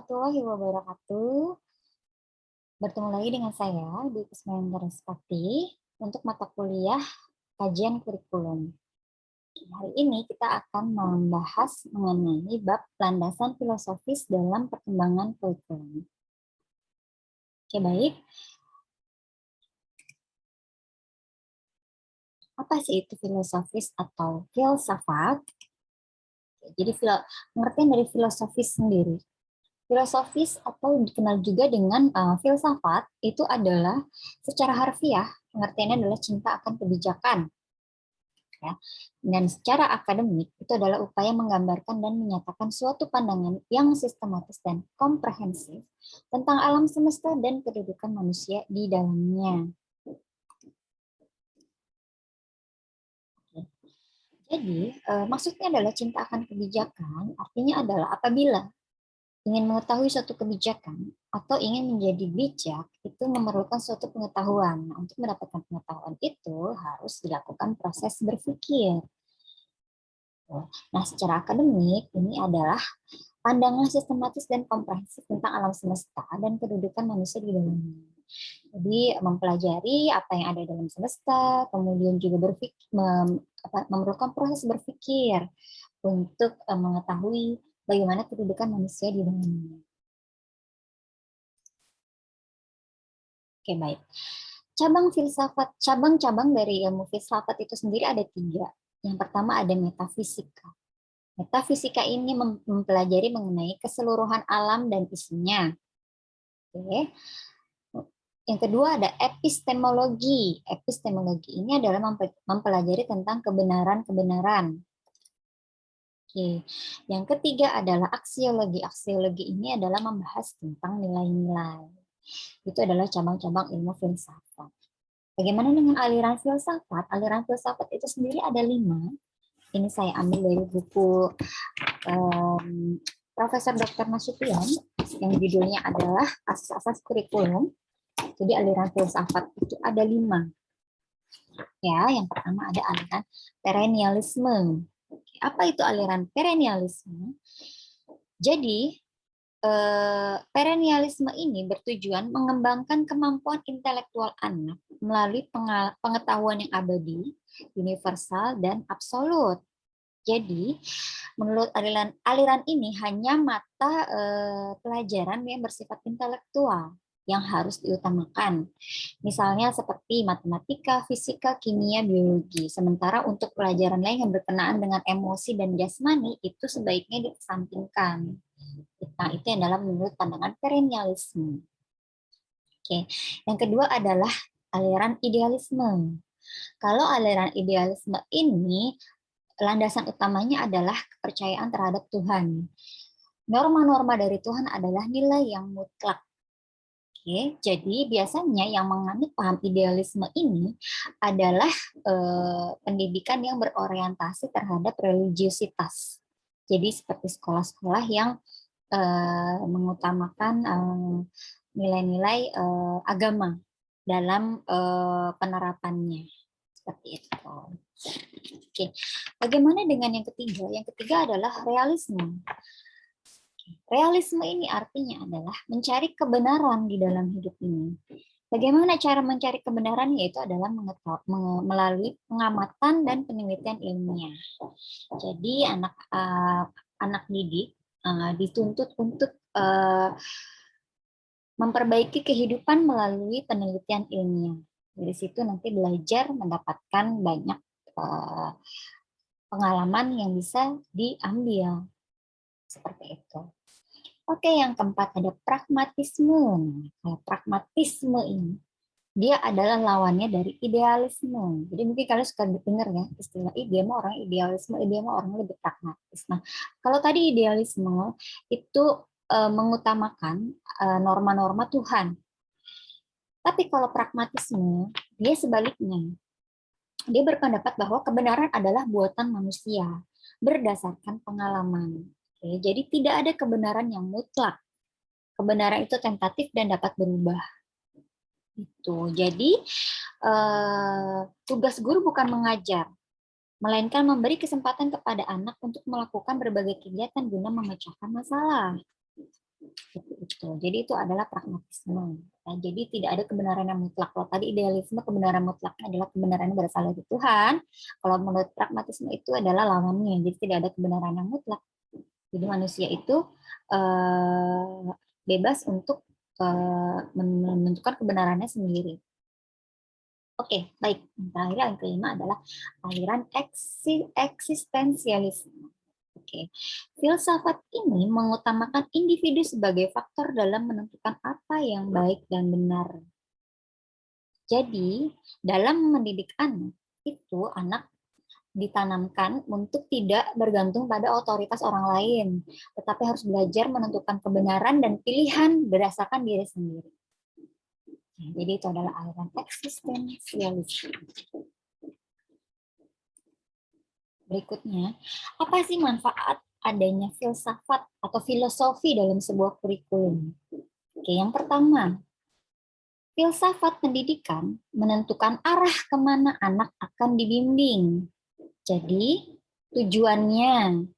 warahmatullahi wabarakatuh. Bertemu lagi dengan saya di Kusmayanti Respati untuk mata kuliah kajian kurikulum. Hari ini kita akan membahas mengenai bab landasan filosofis dalam perkembangan kurikulum. Oke, baik. Apa sih itu filosofis atau filsafat? Jadi pengertian dari filosofis sendiri. Filosofis atau dikenal juga dengan filsafat itu adalah secara harfiah pengertiannya adalah cinta akan kebijakan. Ya. Dan secara akademik itu adalah upaya menggambarkan dan menyatakan suatu pandangan yang sistematis dan komprehensif tentang alam semesta dan kedudukan manusia di dalamnya. Jadi maksudnya adalah cinta akan kebijakan, artinya adalah apabila ingin mengetahui suatu kebijakan atau ingin menjadi bijak, itu memerlukan suatu pengetahuan. Nah, untuk mendapatkan pengetahuan itu harus dilakukan proses berpikir. Nah, secara akademik ini adalah pandangan sistematis dan komprehensif tentang alam semesta dan kedudukan manusia di dalamnya. Jadi mempelajari apa yang ada dalam semesta, kemudian juga memerlukan proses berpikir untuk mengetahui bagaimana kedudukan manusia di dalamnya. Oke, baik. Cabang-cabang dari ilmu filsafat itu sendiri ada 3. Yang pertama ada metafisika. Metafisika ini mempelajari mengenai keseluruhan alam dan isinya. Oke. Yang kedua ada epistemologi. Epistemologi ini adalah mempelajari tentang kebenaran-kebenaran. Oke. Yang ketiga adalah aksiologi. Aksiologi ini adalah membahas tentang nilai-nilai. Itu adalah cabang-cabang ilmu filsafat. Bagaimana dengan aliran filsafat? Aliran filsafat itu sendiri ada 5. Ini saya ambil dari buku Profesor Dr. Nasution yang judulnya adalah Asas-asas Kurikulum. Jadi aliran filsafat itu ada 5. Ya, yang pertama ada aliran perennialisme. Apa itu aliran perennialisme? Jadi perennialisme ini bertujuan mengembangkan kemampuan intelektual anak melalui pengetahuan yang abadi, universal, dan absolut. Jadi, menurut aliran ini hanya mata pelajaran yang bersifat intelektual yang harus diutamakan. Misalnya seperti matematika, fisika, kimia, biologi. Sementara untuk pelajaran lain yang berkenaan dengan emosi dan jasmani itu sebaiknya dikesampingkan. Nah, itu yang dalam menurut pandangan perennialisme. Oke. Yang kedua adalah aliran idealisme. Kalau aliran idealisme ini, landasan utamanya adalah kepercayaan terhadap Tuhan. Norma-norma dari Tuhan adalah nilai yang mutlak. Oke, jadi biasanya yang menganut paham idealisme ini adalah pendidikan yang berorientasi terhadap religiositas. Jadi seperti sekolah-sekolah yang mengutamakan nilai-nilai agama dalam penerapannya seperti itu. Oke, bagaimana dengan yang ketiga? Yang ketiga adalah realisme. Realisme ini artinya adalah mencari kebenaran di dalam hidup ini. Bagaimana cara mencari kebenaran? Yaitu adalah melalui pengamatan dan penelitian ilmiah. Jadi anak didik dituntut untuk memperbaiki kehidupan melalui penelitian ilmiah. Dari situ nanti belajar mendapatkan banyak pengalaman yang bisa diambil. Seperti itu. Oke, yang keempat ada pragmatisme. Nah, pragmatisme ini dia adalah lawannya dari idealisme. Jadi mungkin kalian suka dengar ya istilah dia mah orang idealisme, dia mah orang lebih pragmatis. Nah, kalau tadi idealisme itu mengutamakan norma-norma Tuhan. Tapi kalau pragmatisme dia sebaliknya. Dia berpendapat bahwa kebenaran adalah buatan manusia berdasarkan pengalaman. Oke, jadi tidak ada kebenaran yang mutlak. Kebenaran itu tentatif dan dapat berubah. Itu. Jadi tugas guru bukan mengajar, melainkan memberi kesempatan kepada anak untuk melakukan berbagai kegiatan guna memecahkan masalah. Itu. Jadi itu adalah pragmatisme. Nah, jadi tidak ada kebenaran yang mutlak. Kalau tadi idealisme kebenaran mutlaknya adalah kebenaran yang berasal dari Tuhan. Kalau menurut pragmatisme itu adalah lawannya. Jadi tidak ada kebenaran yang mutlak. Jadi manusia itu bebas untuk menentukan kebenarannya sendiri. Oke, baik. Terakhir yang kelima adalah aliran eksistensialisme. Oke. Filsafat ini mengutamakan individu sebagai faktor dalam menentukan apa yang baik dan benar. Jadi, dalam mendidik anak, itu anak ditanamkan untuk tidak bergantung pada otoritas orang lain, tetapi harus belajar menentukan kebenaran dan pilihan berdasarkan diri sendiri. Jadi itu adalah aliran eksistensialisme. Berikutnya, apa sih manfaat adanya filsafat atau filosofi dalam sebuah kurikulum? Oke, yang pertama, filsafat pendidikan menentukan arah kemana anak akan dibimbing. Jadi, tujuannya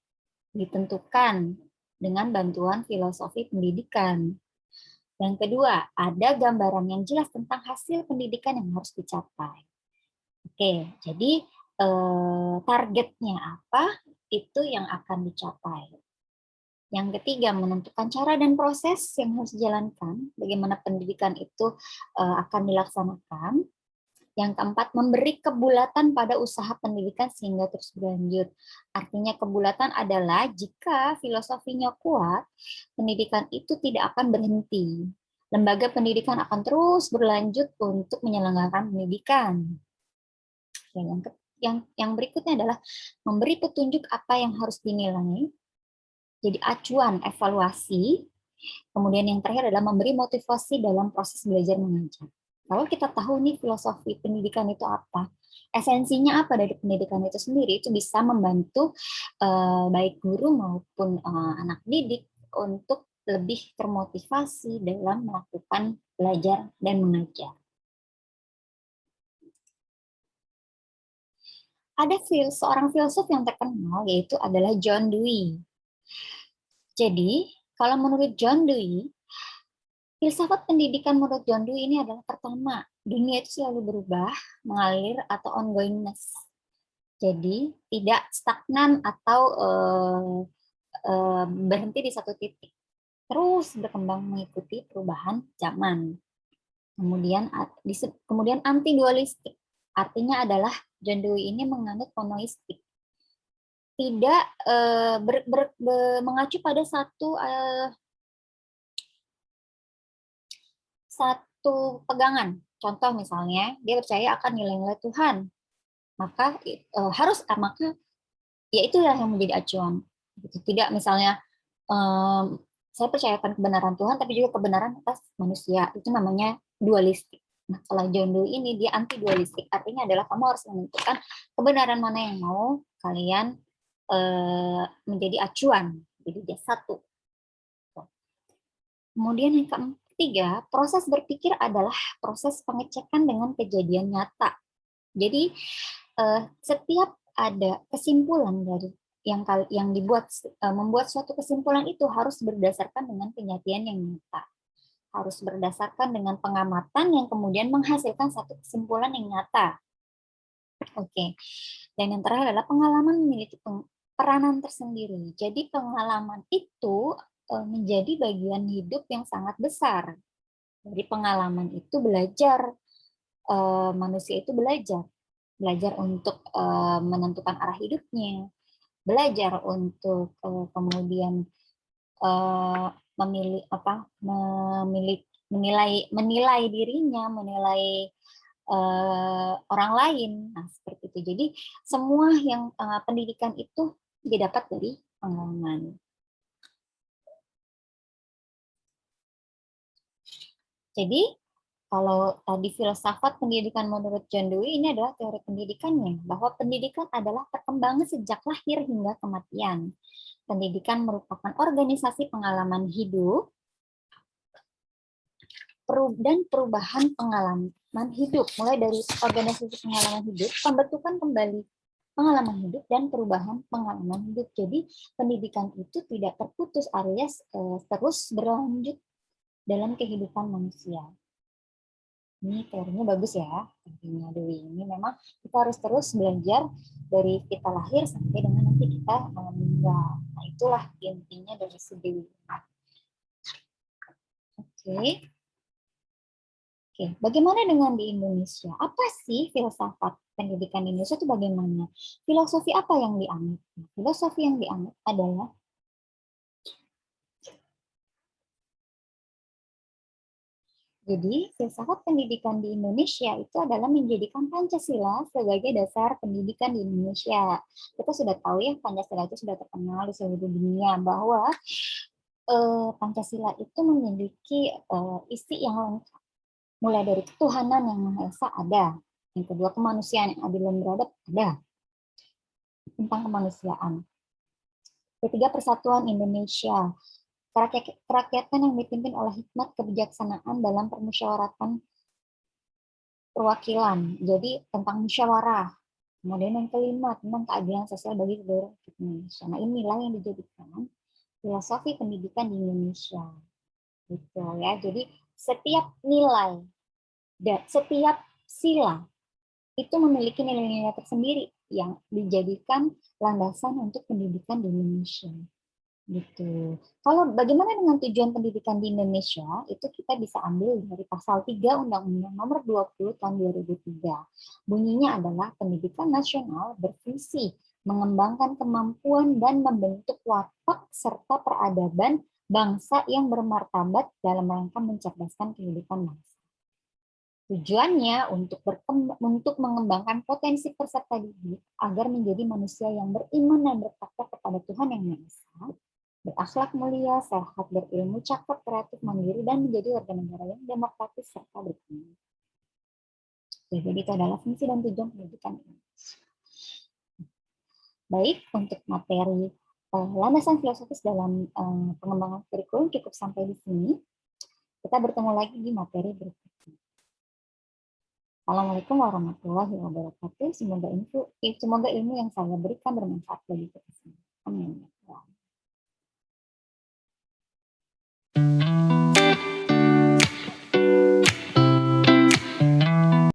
ditentukan dengan bantuan filosofi pendidikan. Yang kedua, ada gambaran yang jelas tentang hasil pendidikan yang harus dicapai. Oke, jadi targetnya apa, itu yang akan dicapai. Yang ketiga, menentukan cara dan proses yang harus dijalankan, bagaimana pendidikan itu akan dilaksanakan. Yang keempat, memberi kebulatan pada usaha pendidikan sehingga terus berlanjut. Artinya kebulatan adalah jika filosofinya kuat, pendidikan itu tidak akan berhenti. Lembaga pendidikan akan terus berlanjut untuk menyelenggarakan pendidikan. Yang berikutnya adalah memberi petunjuk apa yang harus dinilai, jadi acuan evaluasi. Kemudian yang terakhir adalah memberi motivasi dalam proses belajar mengajar. Kalau kita tahu nih filosofi pendidikan itu apa, esensinya apa dari pendidikan itu sendiri, itu bisa membantu baik guru maupun anak didik untuk lebih termotivasi dalam melakukan belajar dan mengajar. Ada seorang filsuf yang terkenal, yaitu adalah John Dewey. Jadi, kalau menurut John Dewey, filsafat pendidikan menurut John Dewey ini adalah pertama, dunia itu selalu berubah, mengalir atau ongoingness. Jadi tidak stagnan atau berhenti di satu titik. Terus berkembang mengikuti perubahan zaman. Kemudian anti dualistik. Artinya adalah John Dewey ini menganut monoistik. Tidak mengacu pada satu pegangan. Contoh misalnya, dia percaya akan nilai-nilai Tuhan. Maka ya itulah yang menjadi acuan. Tidak misalnya saya percayakan kebenaran Tuhan, tapi juga kebenaran atas manusia. Itu namanya dualistik. Nah, kalau John Dewey ini dia anti dualistik. Artinya adalah kamu harus menentukan kebenaran mana yang mau kalian menjadi acuan. Jadi dia satu. Kemudian yang ketiga, proses berpikir adalah proses pengecekan dengan kejadian nyata. Jadi setiap ada kesimpulan dari yang membuat suatu kesimpulan itu harus berdasarkan dengan penyajian yang nyata. Harus berdasarkan dengan pengamatan yang kemudian menghasilkan satu kesimpulan yang nyata. Oke. Dan yang terakhir adalah pengalaman memiliki peranan tersendiri. Jadi pengalaman itu menjadi bagian hidup yang sangat besar. Dari pengalaman itu belajar, manusia itu belajar untuk menentukan arah hidupnya, belajar untuk kemudian menilai dirinya, menilai orang lain. Nah, seperti itu. Jadi semua yang pendidikan itu didapat dari pengalaman. Jadi kalau tadi filsafat pendidikan menurut John Dewey, ini adalah teori pendidikannya, bahwa pendidikan adalah perkembangan sejak lahir hingga kematian. Pendidikan merupakan organisasi pengalaman hidup dan perubahan pengalaman hidup, mulai dari organisasi pengalaman hidup, pembentukan kembali pengalaman hidup dan perubahan pengalaman hidup. Jadi pendidikan itu tidak terputus alias terus berlanjut dalam kehidupan manusia. Ini teorinya bagus ya, tentunya Dewi. Ini memang kita harus terus belajar dari kita lahir sampai dengan nanti kita meninggal. Nah, itulah intinya dari si Dewi. Oke. Oke, bagaimana dengan di Indonesia? Apa sih filsafat pendidikan di Indonesia itu bagaimana? Filosofi apa yang dianut? Filosofi yang dianut adalah jadi, filsafat pendidikan di Indonesia itu adalah menjadikan Pancasila sebagai dasar pendidikan di Indonesia. Kita sudah tahu ya, Pancasila itu sudah terkenal di seluruh dunia bahwa Pancasila itu memiliki isi yang lengkap. Mulai dari ketuhanan yang Maha Esa ada, yang kedua kemanusiaan yang adil dan beradab ada, tentang kemanusiaan. Ketiga, persatuan Indonesia, kerakyatan yang dipimpin oleh hikmat kebijaksanaan dalam permusyawaratan perwakilan, jadi tentang musyawarah. Kemudian yang kelima, tentang keadilan sosial bagi seluruh Indonesia. Nah, inilah yang dijadikan filosofi pendidikan di Indonesia. Gitu ya. Jadi setiap nilai dan setiap sila itu memiliki nilai-nilai tersendiri yang dijadikan landasan untuk pendidikan di Indonesia. Gitu. Kalau bagaimana dengan tujuan pendidikan di Indonesia, itu kita bisa ambil dari pasal 3 Undang-Undang Nomor 20 Tahun 2003. Bunyinya adalah pendidikan nasional berfungsi mengembangkan kemampuan dan membentuk watak serta peradaban bangsa yang bermartabat dalam rangka mencerdaskan kehidupan bangsa. Tujuannya untuk mengembangkan potensi peserta didik agar menjadi manusia yang beriman dan bertakwa kepada Tuhan Yang Maha Esa, berakhlak mulia, sehat, berilmu, cakap, kreatif, mandiri, dan menjadi warga negara yang demokratis serta berkembang. Jadi itu adalah fungsi dan tujuan pendidikan Indonesia. Baik, untuk materi landasan filosofis dalam pengembangan kurikulum cukup sampai di sini. Kita bertemu lagi di materi berikutnya. Assalamualaikum warahmatullahi wabarakatuh. Semoga ilmu yang saya berikan bermanfaat bagi kita semua. Amin.